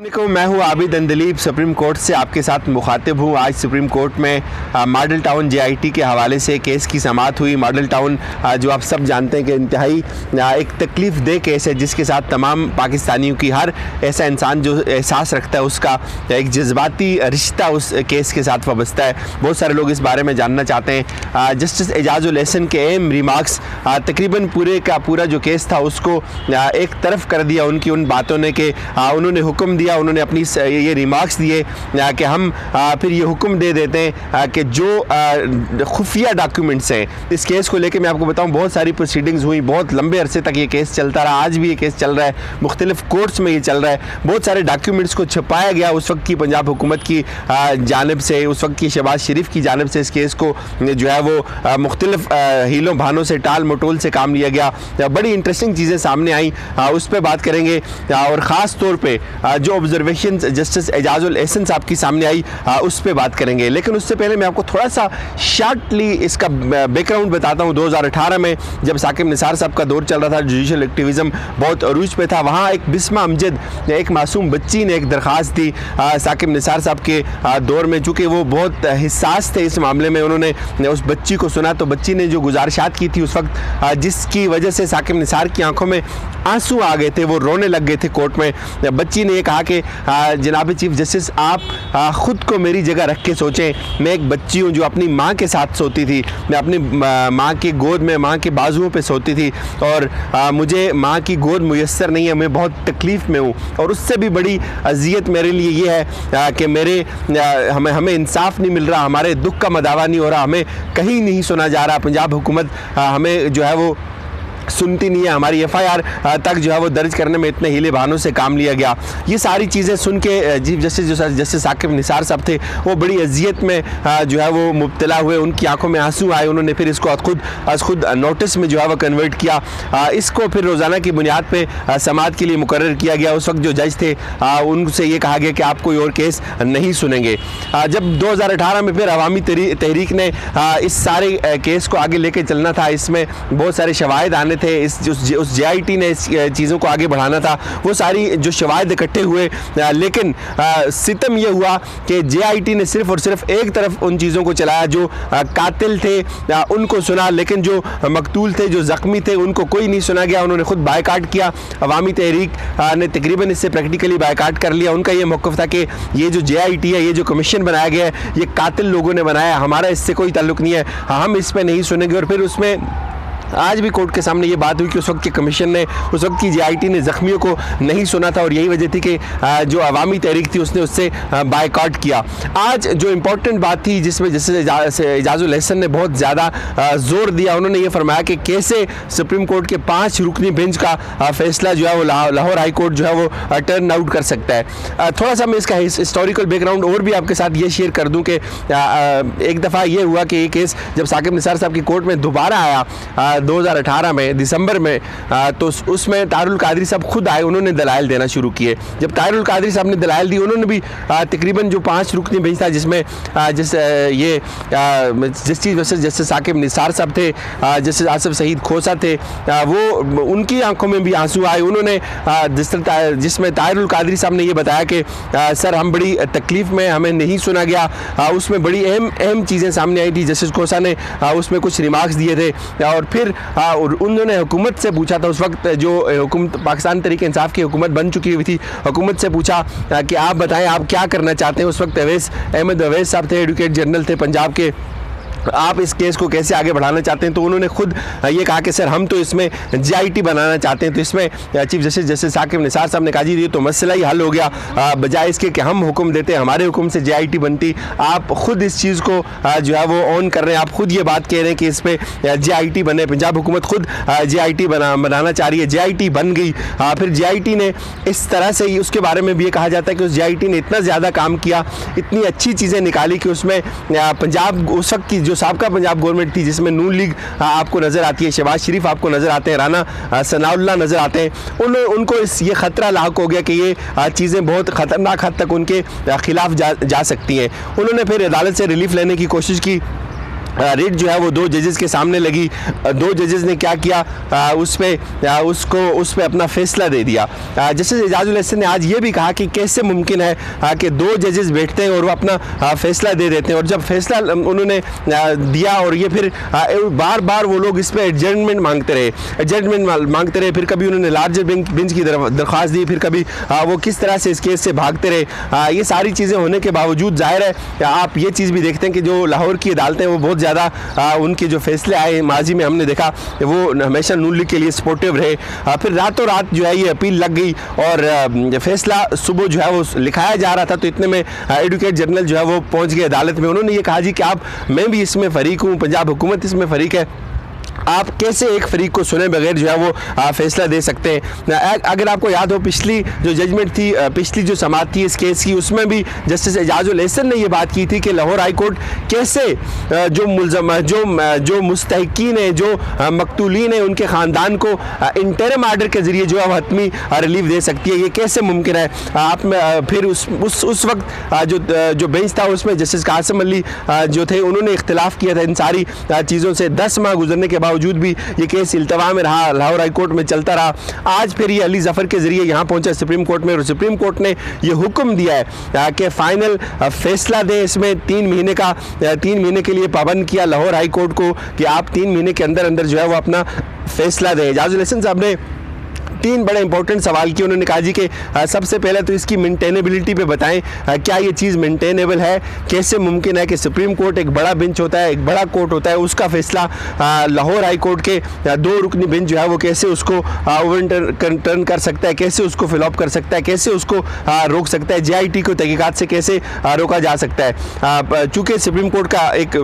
मैं हूँ Abid Andleeb, supreme court से आपके साथ मुखातिब हूँ। आज सुप्रीम कोर्ट में मॉडल टाउन जेआईटी के हवाले से केस की समाअत हुई। मॉडल टाउन जो आप सब जानते हैं कि इंतहाई एक तकलीफ़ दे केस है, जिसके साथ तमाम पाकिस्तानियों की हर ऐसा इंसान जो एहसास रखता है उसका एक जज्बाती रिश्ता उस केस के साथ वाबस्ता है। बहुत सारे लोग इस बारे में जानना चाहते हैं। जस्टिस एजाजुल एहसन के अहम रिमार्क्स तकरीबन पूरे का पूरा जो केस था उसको एक तरफ कर दिया उनकी उन बातों ने कि उन्होंने हुक्म दिया, उन्होंने अपनी ये रिमार्क्स दिए कि हम फिर ये हुक्म दे देते हैं कि जो खुफिया डॉक्यूमेंट्स हैं इस केस को लेके। मैं आपको बताऊं, बहुत सारी प्रोसीडिंग्स हुई, बहुत लंबे अरसे तक ये केस चलता रहा। आज भी ये केस चल रहा है, मुख्तलिफ कोर्ट्स में ये चल रहा है। बहुत सारे डॉक्यूमेंट्स को छुपाया गया उस वक्त की पंजाब हुकूमत की जानिब से, उस वक्त की शहबाज शरीफ की जानिब से। इस केस को जो है वो मुख्तलिफ हीलों बहानों से, टाल मटोल से काम लिया गया। बड़ी इंटरेस्टिंग चीज़ें सामने आई, उस पर बात करेंगे। और ख़ास तौर पर जो ऑब्जर्वेशन जस्टिस एजाजुल एहसन साहब की सामने आई उस पर बात करेंगे। लेकिन उससे पहले मैं आपको थोड़ा सा शार्टली इसका बैकग्राउंड बताता हूँ। 2018 में जब साकिब निसार साहब का दौर चल रहा था, जुडिशल एक्टिविज़म बहुत अरूज पे था, वहाँ एक बिस्मा अमजद, एक मासूम बच्ची ने एक दरख्वास्त दी साकिब निसार साहब के दौर में। चूँकि वो बहुत हिस्सास थे इस मामले में, उन्होंने उस बच्ची को सुना तो बच्ची ने जो गुजारिशात की थी उस वक्त, जिसकी वजह से साकिब निसार की आंखों में आंसू आ गए थे, वो रोने लग गए थे कोर्ट में। बच्ची ने ये कहा कि जनाब चीफ जस्टिस, आप ख़ुद को मेरी जगह रख के सोचें। मैं एक बच्ची हूँ जो अपनी माँ के साथ सोती थी, मैं अपनी माँ की गोद में, माँ के बाजुओं पे सोती थी, और मुझे माँ की गोद मुयस्सर नहीं है, मैं बहुत तकलीफ़ में हूँ। और उससे भी बड़ी अजियत मेरे लिए ये है कि हमें इंसाफ नहीं मिल रहा, हमारे दुख का मदावा नहीं हो रहा, हमें कहीं नहीं सुना जा रहा। पंजाब हुकूमत हमें जो है वो सुनती नहीं है, हमारी एफआईआर तक जो है वो दर्ज करने में इतने हीले बहानों से काम लिया गया। ये सारी चीज़ें सुन के चीफ जस्टिस साकिब निसार साहब थे, वो बड़ी अजियत में जो है वो मुब्तला हुए, उनकी आंखों में आंसू आए। उन्होंने फिर इसको खुद नोटिस में जो है वो कन्वर्ट किया। इसको फिर रोज़ाना की बुनियाद पर समाअत के लिए मुकर्रर किया गया। उस वक्त जो जज थे उनसे ये कहा गया कि आप कोई और केस नहीं सुनेंगे। जब 2018 में फिर अवामी तहरीक ने इस सारे केस को आगे लेके चलना था, इसमें बहुत सारे शवाहिद आने थे, उस जेआईटी ने इस चीज़ों को आगे बढ़ाना था, वो सारी जो शवाहिद इकट्ठे हुए। लेकिन सितम ये हुआ कि जेआईटी ने सिर्फ और सिर्फ एक तरफ उन चीज़ों को चलाया। जो कातिल थे उनको सुना, लेकिन जो मकतूल थे, जो ज़ख्मी थे, उनको कोई नहीं सुना गया। उन्होंने खुद बायकाट किया। अवामी तहरीक ने तकरीबन इससे प्रैक्टिकली बायकाट कर लिया। उनका ये मौक़िफ़ था कि ये जो जेआईटी है, ये जो कमीशन बनाया गया है, ये कातिल लोगों ने बनाया, हमारा इससे कोई ताल्लुक़ नहीं है, हम इस पर नहीं सुनेंगे। और फिर उसमें आज भी कोर्ट के सामने ये बात हुई कि उस वक्त के कमीशन ने, उस वक्त की जेआईटी ने ज़ख्मियों को नहीं सुना था, और यही वजह थी कि जो अवामी तहरीक थी उसने उससे बायकॉट किया। आज जो इम्पोर्टेंट बात थी जिसमें जस्टिस एजाजुल एहसन ने बहुत ज़्यादा ज़ोर दिया, उन्होंने ये फरमाया कि कैसे सुप्रीम कोर्ट के 5 रुकनी बेंच का फैसला जो है वो लाहौर हाई कोर्ट जो है वो टर्न आउट कर सकता है। थोड़ा सा मैं इसका हिस्टोरिकल बैकग्राउंड और भी आपके साथ ये शेयर कर दूँ कि एक दफ़ा ये हुआ कि ये केस जब साकिब निसार साहब की कोर्ट में दोबारा आया 2018 में दिसंबर में, तो उसमें तारुल कादरी साहब खुद आए, उन्होंने दलाइल देना शुरू किए। जब तारुल कादरी साहब ने दलाइल दी, उन्होंने भी तकरीबन जो 5 रुकनी बेंच था जिसमें जस्टिस साकिब निसार साहब थे, जस्टिस आसिफ सईद खोसा थे, वो उनकी आंखों में भी आंसू आए। उन्होंने जिसमें तारुल कादरी साहब ने ये बताया कि सर हम बड़ी तकलीफ़ में, हमें नहीं सुना गया। उसमें बड़ी अहम चीज़ें सामने आई थी। जस्टिस खोसा ने उसमें कुछ रिमार्क्स दिए थे, और फिर उन्होंने हुकूमत से पूछा था, उस वक्त जो हुकूमत पाकिस्तान तहरीक इंसाफ की हुकूमत बन चुकी हुई थी, हुकूमत से पूछा कि आप बताएं आप क्या करना चाहते हैं। उस वक्त अहमद अवैस साहब थे, एडवोकेट जनरल थे पंजाब के, आप इस केस को कैसे आगे बढ़ाना चाहते हैं। तो उन्होंने खुद ये कहा कि सर हम तो इसमें जेआईटी बनाना चाहते हैं। तो इसमें चीफ जस्टिस साकिब निसार साहब ने कहा जी ये तो मसला ही हल हो गया, बजाय इसके कि हम हुक्म देते, हमारे हुक्म से जेआईटी बनती, आप खुद इस चीज़ को जो है वो ऑन कर रहे हैं, आप खुद ये बात कह रहे हैं कि इस पर जेआईटी बने। पंजाब हुकूमत खुद जेआईटी बनाना चाह रही है, जेआईटी बन गई। फिर जेआईटी ने इस तरह से ही, उसके बारे में भी ये कहा जाता है कि उस जेआईटी ने इतना ज़्यादा काम किया, इतनी अच्छी चीज़ें निकाली कि उसमें पंजाब उस वक्त की जो साबका पंजाब गवर्नमेंट थी, जिसमें नून लीग आपको नज़र आती है, शहबाज शरीफ आपको नज़र आते हैं, राना सनाउल्लाह नज़र आते हैं, उनको ये ख़तरा लाक हो गया कि ये चीज़ें बहुत ख़तरनाक हद तक उनके ख़िलाफ़ जा सकती हैं। उन्होंने फिर अदालत से रिलीफ लेने की कोशिश की। रिट जो है वो 2 जजेस के सामने लगी। 2 जजेस ने क्या किया, उस पे अपना फैसला दे दिया। जस्टिस एजाजुल एहसन ने आज ये भी कहा कि कैसे मुमकिन है कि 2 जजेस बैठते हैं और वो अपना फैसला दे देते हैं, और जब फैसला उन्होंने दिया और ये फिर बार बार वो लोग इस पर एडजर्नमेंट मांगते रहे, फिर कभी उन्होंने लार्जर बेंच की दरख्वास्त दी, फिर कभी वो किस तरह से इस केस से भागते रहे। ये सारी चीज़ें होने के बावजूद जाहिर है आप ये चीज़ भी देखते हैं कि जो लाहौर की अदालतें वो बहुत ज़्यादा उनके जो फैसले आए माजी में हमने देखा वो हमेशा नून लीग के लिए सपोर्टिव रहे। फिर रातों रात जो है ये अपील लग गई और फैसला सुबह जो है वो लिखाया जा रहा था, तो इतने में एडवोकेट जनरल जो है वो पहुंच गए अदालत में। उन्होंने ये कहा जी कि मैं भी इसमें फ़रीक हूँ, पंजाब हुकूमत इसमें फ़रीक है, आप कैसे एक फरीक को सुने बगैर जो है वो फैसला दे सकते हैं। अगर आपको याद हो पिछली जो जजमेंट थी, पिछली जो समाअत थी इस केस की, उसमें भी जस्टिस एजाजुल एहसन ने ये बात की थी कि लाहौर हाई कोर्ट कैसे जो मुस्तहिकीन है, जो मकतूलीन है, उनके ख़ानदान को इंटरम आर्डर के ज़रिए जो है वो हतमी रिलीफ दे सकती है। ये कैसे मुमकिन है। आप फिर उस वक्त जो बेंच था उसमें जस्टिस कासिम अली जो थे उन्होंने इख्तिलाफ किया था इन सारी चीज़ों से। 10 माह गुजरने के बावजूद भी ये केस इल्तवा में रहा, लाहौर हाई कोर्ट में चलता रहा। आज फिर ये अली जफ़र के ज़रिए यहाँ पहुँचा सुप्रीम कोर्ट में, और सुप्रीम कोर्ट ने ये हुक्म दिया है कि फ़ाइनल फैसला दें इसमें। 3 महीने के लिए पाबंद किया लाहौर हाई कोर्ट को कि आप 3 महीने के अंदर जो है वो अपना फैसला दें। एजाजुल एहसन साहब ने 3 बड़े इंपॉर्टेंट सवाल किए। उन्होंने कहा जी कि सबसे पहले तो इसकी मेंटेनेबिलिटी पे बताएं, क्या ये चीज़ मेंटेनेबल है, कैसे मुमकिन है कि सुप्रीम कोर्ट एक बड़ा बेंच होता है, एक बड़ा कोर्ट होता है, उसका फैसला लाहौर हाई कोर्ट के 2 रुकनी बेंच जो है वो कैसे उसको ओवरटर्न कर सकता है, कैसे उसको फिलअप कर सकता है, कैसे उसको रोक सकता है, JIT को तहकीकात से कैसे रोका जा सकता है। चूँकि सुप्रीम कोर्ट का एक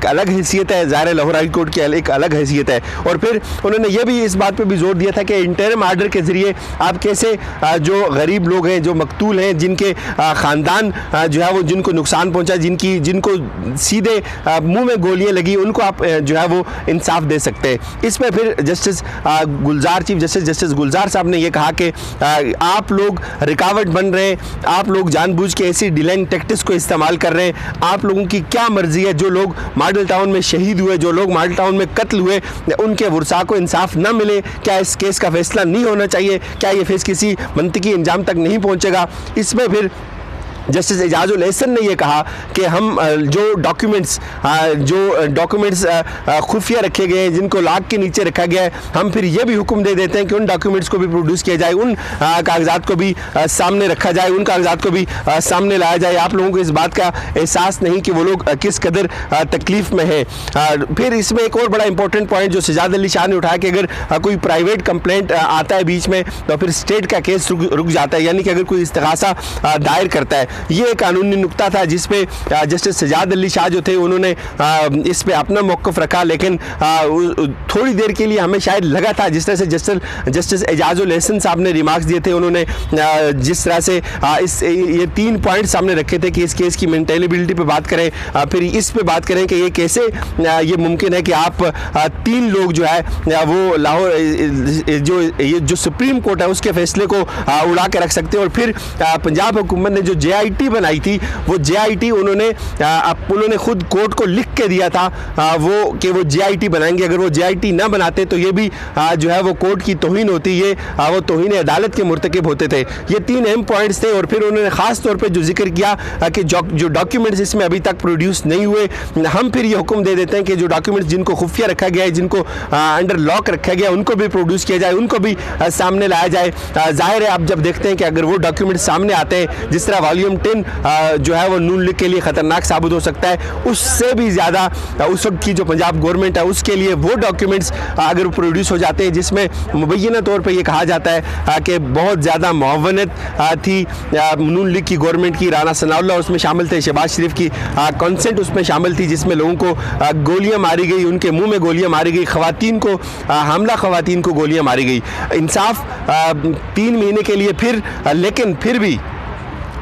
अलग हैसियत है, ज़ाहिर लाहौर हाई कोर्ट की एक अलग हैसियत है। और फिर उन्होंने ये भी इस बात पर भी जोर दिया था कि इंटरम आर्डर के ज़रिए आप कैसे जो गरीब लोग हैं, जो मकतूल हैं, जिनके ख़ानदान जो है वो जिनको नुकसान पहुंचा, जिनको सीधे मुंह में गोलियां लगी, उनको आप जो है वो इंसाफ दे सकते हैं। इसमें फिर चीफ जस्टिस गुलजार साहब ने ये कहा कि आप लोग रुकावट बन रहे हैं, आप लोग जानबूझ के ऐसी डिलेइंग टैक्टिक्स को इस्तेमाल कर रहे हैं। आप लोगों की क्या मर्जी है, जो लोग मॉडल टाउन में शहीद हुए, जो लोग मॉडल टाउन में कत्ल हुए, उनके वरसा को इंसाफ न मिले, क्या इस केस का फैसला नहीं होना चाहिए, क्या ये फेस किसी मंतकी इंजाम तक नहीं पहुंचेगा। इसमें फिर जस्टिस एजाजुल एहसन ने यह कहा कि हम जो डॉक्यूमेंट्स खुफिया रखे गए हैं, जिनको लाख के नीचे रखा गया है, हम फिर यह भी हुक्म दे देते हैं कि उन डॉक्यूमेंट्स को भी प्रोड्यूस किया जाए, उन कागजात को भी सामने रखा जाए, उन कागजात को भी सामने लाया जाए। आप लोगों को इस बात का एहसास नहीं कि वो लोग किस कदर तकलीफ में है। फिर इसमें एक और बड़ा इंपॉर्टेंट पॉइंट जो सजाद अली शाह ने उठाया कि अगर कोई प्राइवेट कंप्लेंट आता है बीच में तो फिर स्टेट का केस रुक जाता है, यानी कि अगर कोई इस्तिगासा दायर करता है। ये कानूनी नुक्ता था जिस पे जस्टिस सजाद अली शाह जो थे उन्होंने इस पे अपना मौक़िफ़ रखा, लेकिन थोड़ी देर के लिए हमें शायद लगा था जिस तरह से जस्टिस एजाजुल एहसन साहब ने रिमार्क्स दिए थे, उन्होंने जिस तरह से ये 3 पॉइंट सामने रखे थे कि इस केस की मेंटेनेबिलिटी पे बात करें, फिर इस पे बात करें कि ये कैसे ये मुमकिन है कि आप 3 लोग जो है वो लाहौर जो सुप्रीम कोर्ट है उसके फैसले को उड़ा के रख सकते हैं। और फिर पंजाब हुकूमत ने जो JIT बनाई थी, वो JIT उन्होंने खुद कोर्ट को लिख के दिया था वो JIT बनाएंगे। अगर वो JIT ना बनाते तो ये भी जो है वो कोर्ट की तौहीन होती, ये वो तौहीन अदालत के मुर्तकिब होते थे। ये 3 अहम पॉइंट्स थे। और फिर उन्होंने ख़ास तौर पे जो जिक्र किया कि जो डॉक्यूमेंट्स इसमें अभी तक प्रोड्यूस नहीं हुए, हम फिर ये हुक्म दे देते हैं कि जो डॉक्यूमेंट्स जिनको खुफिया रखा गया है, जिनको अंडर लॉक रखा गया, उनको भी प्रोड्यूस किया जाए, उनको भी सामने लाया जाए। जाहिर है आप जब देखते हैं कि अगर वो डॉक्यूमेंट सामने आते हैं, जिस तरह वॉल्यूम 10 जो है वो नून लीग के लिए ख़तरनाक साबित हो सकता है, उससे भी ज़्यादा उस वक्त की जो पंजाब गवर्नमेंट है उसके लिए वो डॉक्यूमेंट्स अगर प्रोड्यूस हो जाते हैं जिसमें मुबैना तौर पे ये कहा जाता है कि बहुत ज़्यादा मुआवनत थी नून लीग की गवर्नमेंट की, राना सनाउल्लाह उसमें शामिल थे, शहबाज शरीफ की कंसेंट उसमें शामिल थी, जिसमें लोगों को गोलियाँ मारी गई, उनके मुँह में गोलियाँ मारी गई, ख़वातीन को हमला ख़वातीन को गोलियाँ मारी गई। इंसाफ 3 महीने के लिए फिर, लेकिन फिर भी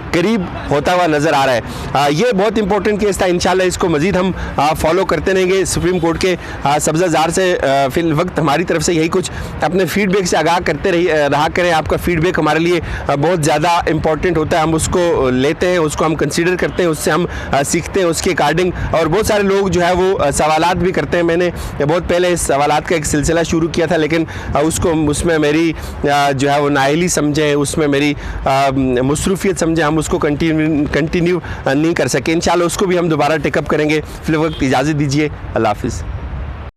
करीब होता हुआ नज़र आ रहा है। ये बहुत इंपॉर्टेंट केस था, इंशाल्लाह इसको मज़ीद हम फॉलो करते रहेंगे सुप्रीम कोर्ट के सब्ज़ाज़ार से। फिल वक्त हमारी तरफ से यही कुछ, अपने फीडबैक से आगाह करते रहा करें। आपका फीडबैक हमारे लिए बहुत ज़्यादा इंपॉर्टेंट होता है, हम उसको लेते हैं, उसको हम कंसीडर करते हैं, उससे हम सीखते हैं उसके अकॉर्डिंग। और बहुत सारे लोग जो है वो सवालात भी करते हैं। मैंने बहुत पहले इस सवालात का एक सिलसिला शुरू किया था, लेकिन उसमें मेरी जो है वो नाअहली समझे, उसमें मेरी मसरूफियत समझे, हम उसको कंटिन्यू नहीं कर सके। इंशाल्लाह उसको भी हम दोबारा टेकअप करेंगे। फिल वक्त इजाज़त दीजिए, अल्लाह हाफ़िज़।